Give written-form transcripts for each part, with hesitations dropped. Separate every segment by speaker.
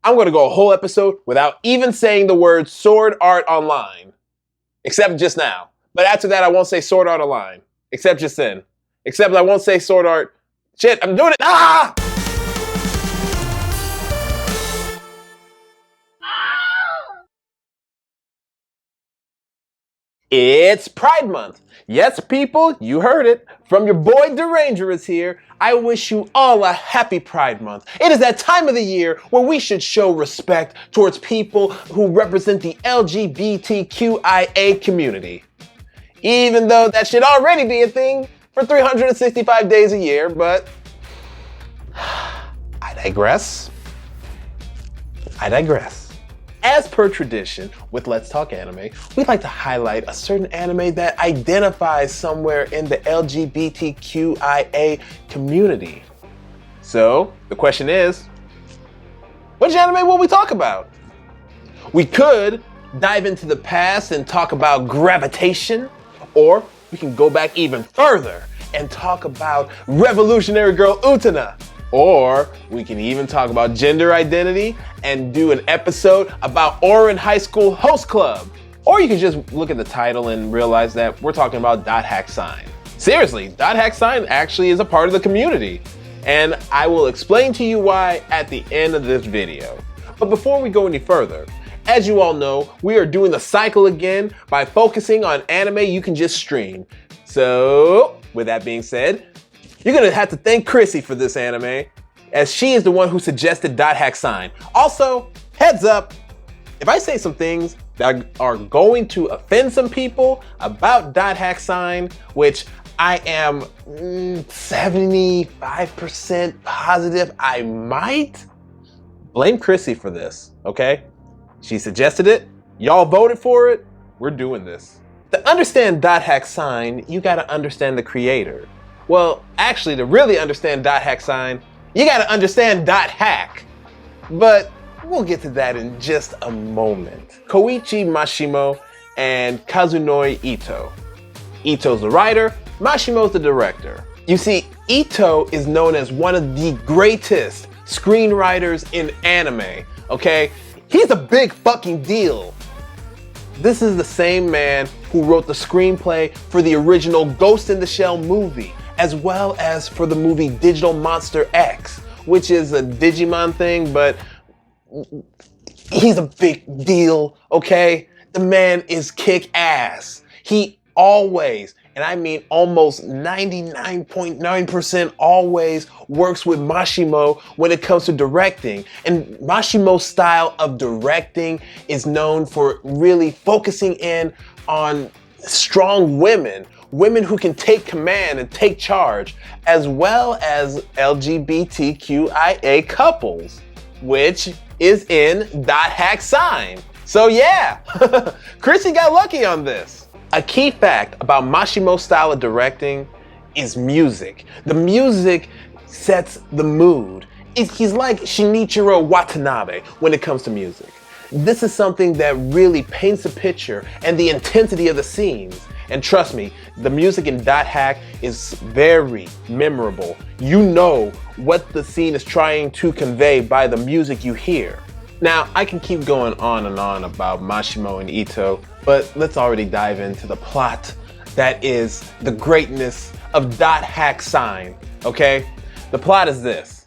Speaker 1: I'm going to go a whole episode without even saying the word Sword Art Online. Except just now. But after that, I won't say Sword Art Online. Except just then. Except I won't say Sword Art. Shit, I'm doing it. Ah! It's Pride Month. Yes, people, you heard it. From your boy Derangerous here, I wish you all a happy Pride Month. It is that time of the year where we should show respect towards people who represent the LGBTQIA community. Even though that should already be a thing for 365 days a year, but I digress. As per tradition with Let's Talk Anime, we'd like to highlight a certain anime that identifies somewhere in the LGBTQIA community. So, the question is, which anime will we talk about? We could dive into the past and talk about Gravitation, or we can go back even further and talk about Revolutionary Girl Utena. Or we can even talk about gender identity and do an episode about Ouran High School Host Club. Or you can just look at the title and realize that we're talking about Dot Hack Sign. Seriously, Dot Hack Sign actually is a part of the community. And I will explain to you why at the end of this video. But before we go any further, as you all know, we are doing the cycle again by focusing on anime you can just stream. So, with that being said, you're gonna have to thank Chrissy for this anime, as she is the one who suggested Dot Hack Sign. Also, heads up, if I say some things that are going to offend some people about Dot Hack Sign, which I am 75% positive I might, blame Chrissy for this, okay? She suggested it, y'all voted for it, we're doing this. To understand Dot Hack Sign, you gotta understand the creator. Well, actually, to really understand Dot Hack Sign, you gotta understand Dot Hack. But we'll get to that in just a moment. Koichi Mashimo and Kazunori Ito. Ito's the writer, Mashimo's the director. You see, Ito is known as one of the greatest screenwriters in anime, okay? He's a big fucking deal. This is the same man who wrote the screenplay for the original Ghost in the Shell movie, as well as for the movie Digital Monster X, which is a Digimon thing, but he's a big deal, okay? The man is kick-ass. He always, and I mean almost 99.9% always works with Mashimo when it comes to directing. And Mashimo's style of directing is known for really focusing in on strong women who can take command and take charge, as well as LGBTQIA couples, which is in Dot Hack Sign. So yeah, Chrissy got lucky on this. A key fact about Mashimo's style of directing is music. The music sets the mood. He's like Shinichiro Watanabe when it comes to music. This is something that really paints a picture and the intensity of the scenes. And trust me, the music in Dot Hack is very memorable. You know what the scene is trying to convey by the music you hear. Now, I can keep going on and on about Mashimo and Ito, but let's already dive into the plot that is the greatness of Dot Hack Sign, okay? The plot is this: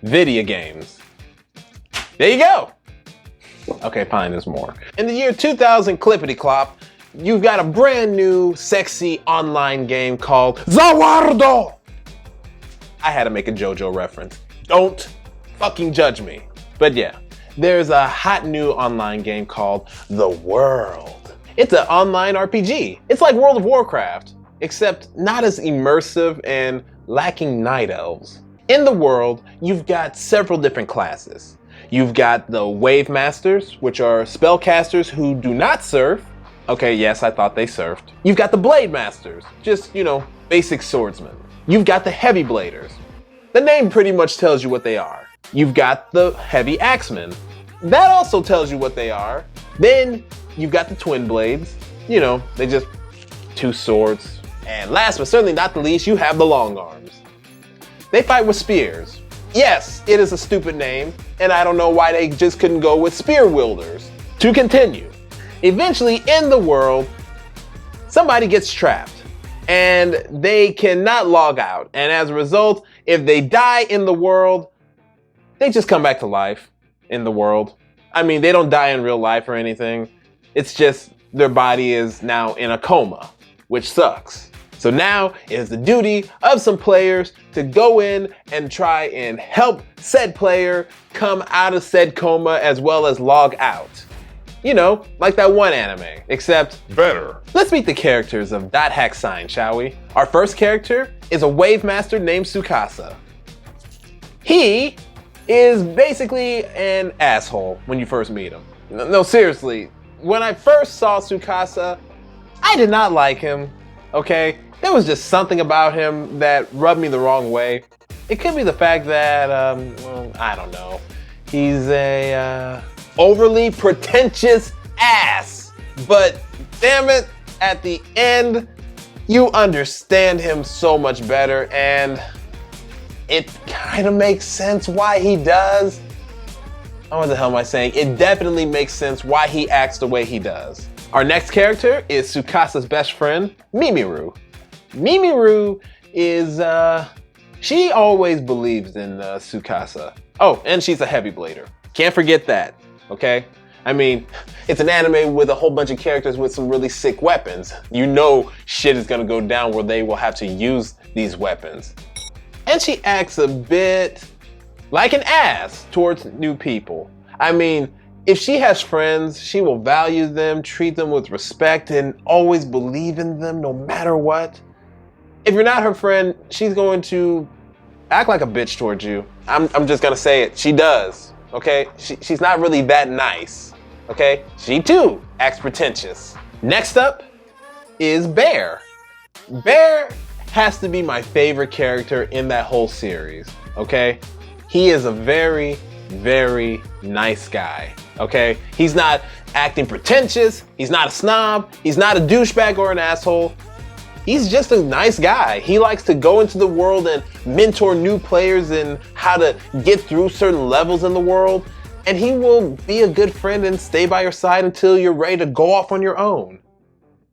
Speaker 1: video games. There you go. Okay, fine, there's more. In the year 2000, clippity clop, you've got a brand new, sexy online game called Zawardo. I had to make a JoJo reference. Don't fucking judge me. But yeah, there's a hot new online game called The World. It's an online RPG. It's like World of Warcraft, except not as immersive and lacking night elves. In The World, you've got several different classes. You've got the Wave Masters, which are spellcasters who do not surf. Okay, yes, I thought they surfed. You've got the Blade Masters, just, basic swordsmen. You've got the Heavy Bladers. The name pretty much tells you what they are. You've got the Heavy Axemen. That also tells you what they are. Then you've got the Twin Blades. They just two swords. And last but certainly not the least, you have the Long Arms. They fight with spears. Yes, it is a stupid name, and I don't know why they just couldn't go with spear wielders. To continue, eventually in the world, somebody gets trapped and they cannot log out. And as a result, if they die in the world, they just come back to life in the world. I mean, they don't die in real life or anything. It's just their body is now in a coma, which sucks. So now it is the duty of some players to go in and try and help said player come out of said coma as well as log out. You know, like that one anime, except better. Let's meet the characters of Dot Hack Sign, shall we? Our first character is a wave master named Tsukasa. He is basically an asshole when you first meet him. No, seriously, when I first saw Tsukasa, I did not like him, okay? There was just something about him that rubbed me the wrong way. It could be the fact that, well, I don't know. He's a, overly pretentious ass. But damn it, at the end, you understand him so much better, and it kind of makes sense why he does. Oh, what the hell am I saying? It definitely makes sense why he acts the way he does. Our next character is Tsukasa's best friend, Mimiru. Mimiru is, she always believes in Tsukasa. Oh, and she's a heavy blader. Can't forget that. Okay? I mean, it's an anime with a whole bunch of characters with some really sick weapons. You know shit is gonna go down where they will have to use these weapons. And she acts a bit like an ass towards new people. I mean, if she has friends, she will value them, treat them with respect, and always believe in them no matter what. If you're not her friend, she's going to act like a bitch towards you. I'm just gonna say it. She does. Okay, she's not really that nice, okay? She too acts pretentious. Next up is Bear. Bear has to be my favorite character in that whole series, okay? He is a very, very nice guy, okay? He's not acting pretentious, he's not a snob, he's not a douchebag or an asshole. He's just a nice guy. He likes to go into the world and mentor new players in how to get through certain levels in the world. And he will be a good friend and stay by your side until you're ready to go off on your own.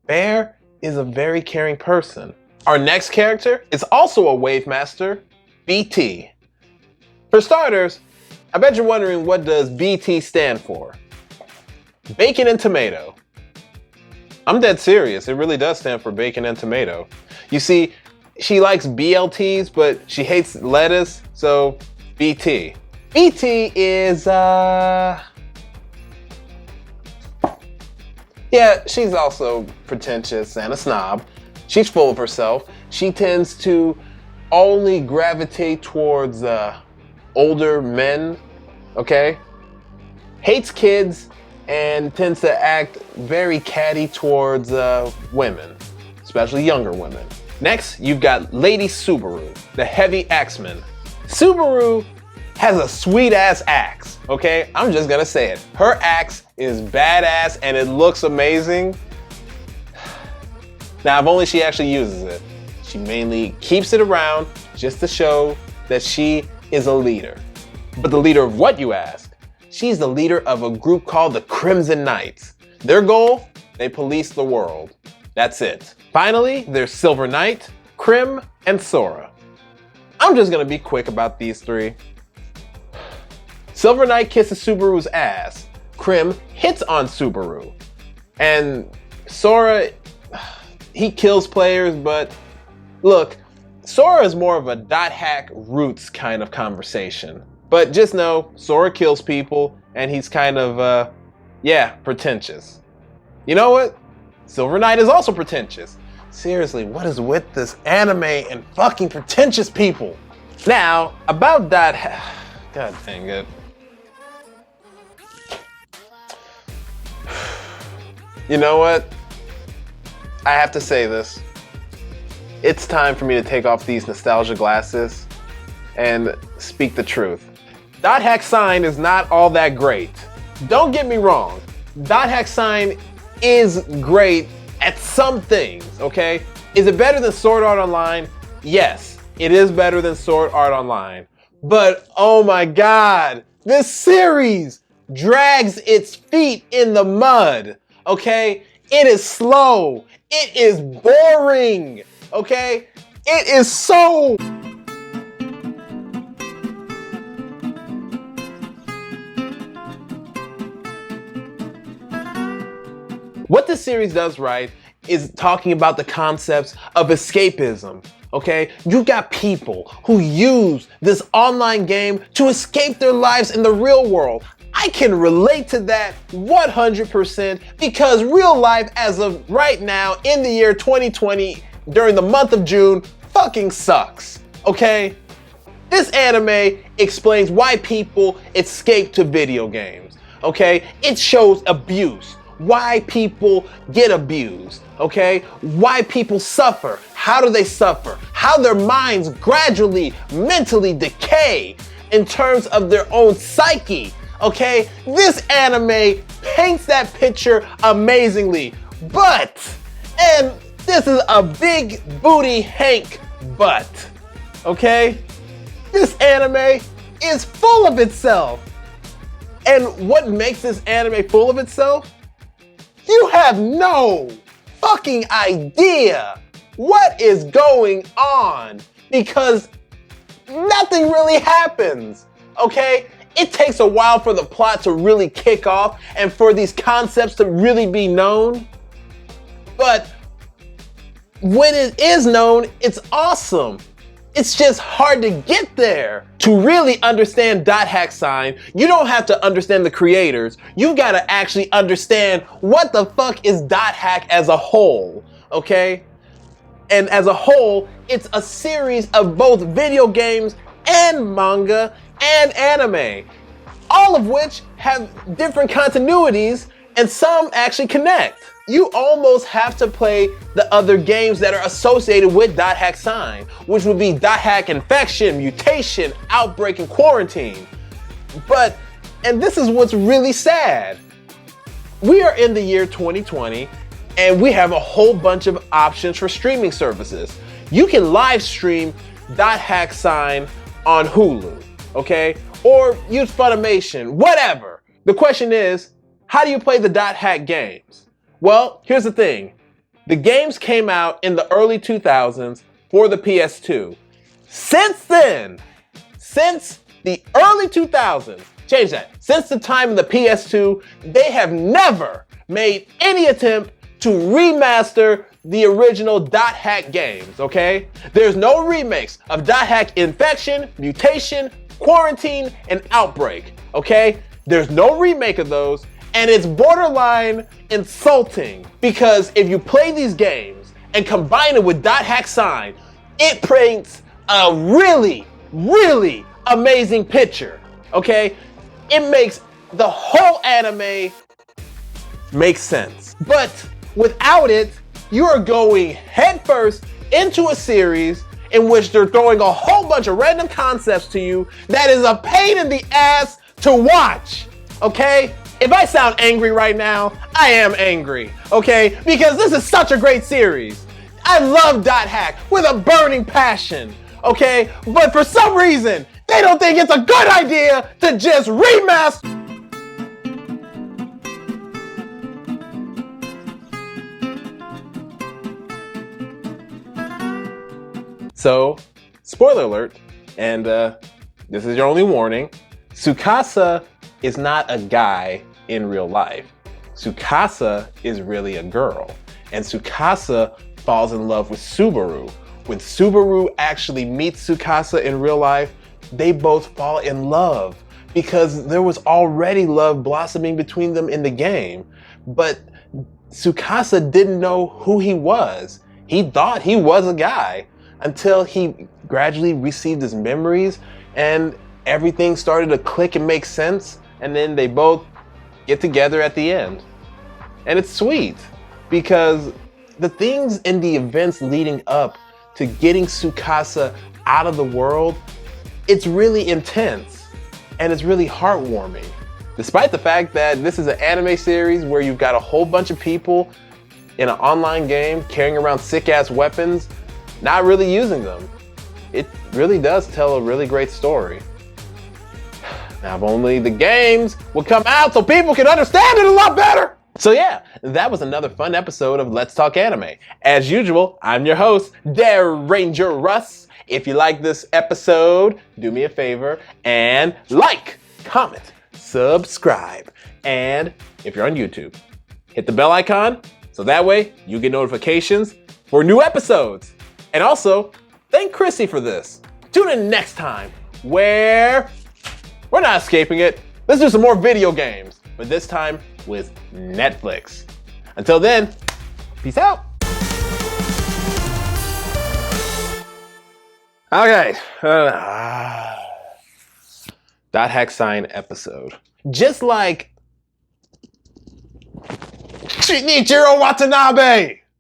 Speaker 1: Bear is a very caring person. Our next character is also a wave master, BT. For starters, I bet you're wondering, what does BT stand for? Bacon and tomato. I'm dead serious. It really does stand for bacon and tomato. You see, she likes BLTs, but she hates lettuce, so BT. BT is, yeah, she's also pretentious and a snob. She's full of herself. She tends to only gravitate towards older men, okay? Hates kids, and tends to act very catty towards women, especially younger women. Next, you've got Lady Subaru, the heavy axeman. Subaru has a sweet ass axe, okay? I'm just gonna say it. Her axe is badass and it looks amazing. Now, if only she actually uses it. She mainly keeps it around just to show that she is a leader. But the leader of what, you ask? She's the leader of a group called the Crimson Knights. Their goal? They police the world. That's it. Finally, there's Silver Knight, Krim, and Sora. I'm just gonna be quick about these three. Silver Knight kisses Subaru's ass. Krim hits on Subaru. And Sora, he kills players, but look, Sora is more of a dot hack roots kind of conversation. But just know, Sora kills people, and he's kind of, yeah, pretentious. You know what? Silver Knight is also pretentious. Seriously, what is with this anime and fucking pretentious people? Now, about that, god dang it. You know what? I have to say this. It's time for me to take off these nostalgia glasses and speak the truth. Dot Hack Sign is not all that great. Don't get me wrong. Dot Hack Sign is great at some things, okay? Is it better than Sword Art Online? Yes, it is better than Sword Art Online. But oh my God, this series drags its feet in the mud, okay? It is slow. It is boring, okay? It is so... What this series does right is talking about the concepts of escapism, okay? You got people who use this online game to escape their lives in the real world. I can relate to that 100% because real life as of right now in the year 2020 during the month of June fucking sucks, okay? This anime explains why people escape to video games, okay? It shows abuse, why people get abused, okay? Why people suffer, how do they suffer, how their minds gradually, mentally decay in terms of their own psyche, okay? This anime paints that picture amazingly, and this is a big booty Hank butt, okay? This anime is full of itself. And what makes this anime full of itself? You have no fucking idea what is going on because nothing really happens, okay? It takes a while for the plot to really kick off and for these concepts to really be known. But when it is known, it's awesome. It's just hard to get there. To really understand Dot Hack Sign, you don't have to understand the creators. You gotta actually understand what the fuck is Dot Hack as a whole, okay? And as a whole, it's a series of both video games and manga and anime, all of which have different continuities and some actually connect. You almost have to play the other games that are associated with Dot Hack Sign, which would be Dot Hack Infection, Mutation, Outbreak, and Quarantine. And this is what's really sad. We are in the year 2020, and we have a whole bunch of options for streaming services. You can live stream Dot Hack Sign on Hulu, okay? Or use Funimation, whatever. The question is, how do you play the Dot Hack games? Well, here's the thing. The games came out in the early 2000s for the PS2. Since then, since the early 2000s, change that, since the time of the PS2, they have never made any attempt to remaster the original Dot Hack games, okay? There's no remakes of Dot Hack Infection, Mutation, Quarantine, and Outbreak, okay? There's no remake of those. And it's borderline insulting because if you play these games and combine it with Dot Hack Sign, it paints a really, really amazing picture, okay? It makes the whole anime make sense. But without it, you are going headfirst into a series in which they're throwing a whole bunch of random concepts to you that is a pain in the ass to watch, okay? If I sound angry right now, I am angry, okay? Because this is such a great series. I love Dot Hack with a burning passion, okay? But for some reason, they don't think it's a good idea to just remaster. So, spoiler alert, and this is your only warning, Tsukasa is not a guy in real life. Tsukasa is really a girl. And Tsukasa falls in love with Subaru. When Subaru actually meets Tsukasa in real life, they both fall in love because there was already love blossoming between them in the game. But Tsukasa didn't know who he was. He thought he was a guy until he gradually received his memories and everything started to click and make sense. And then they both get together at the end. And it's sweet because the things in the events leading up to getting Tsukasa out of the world, it's really intense and it's really heartwarming. Despite the fact that this is an anime series where you've got a whole bunch of people in an online game carrying around sick-ass weapons, not really using them. It really does tell a really great story. Now, if only the games would come out so people can understand it a lot better. So yeah, that was another fun episode of Let's Talk Anime. As usual, I'm your host, Dare Ranger Russ. If you like this episode, do me a favor and like, comment, subscribe. And if you're on YouTube, hit the bell icon so that way you get notifications for new episodes. And also, thank Chrissy for this. Tune in next time where we're not escaping it. Let's do some more video games, but this time with Netflix. Until then, peace out. Okay. Dot hack sign episode. Just like Shinichiro Watanabe.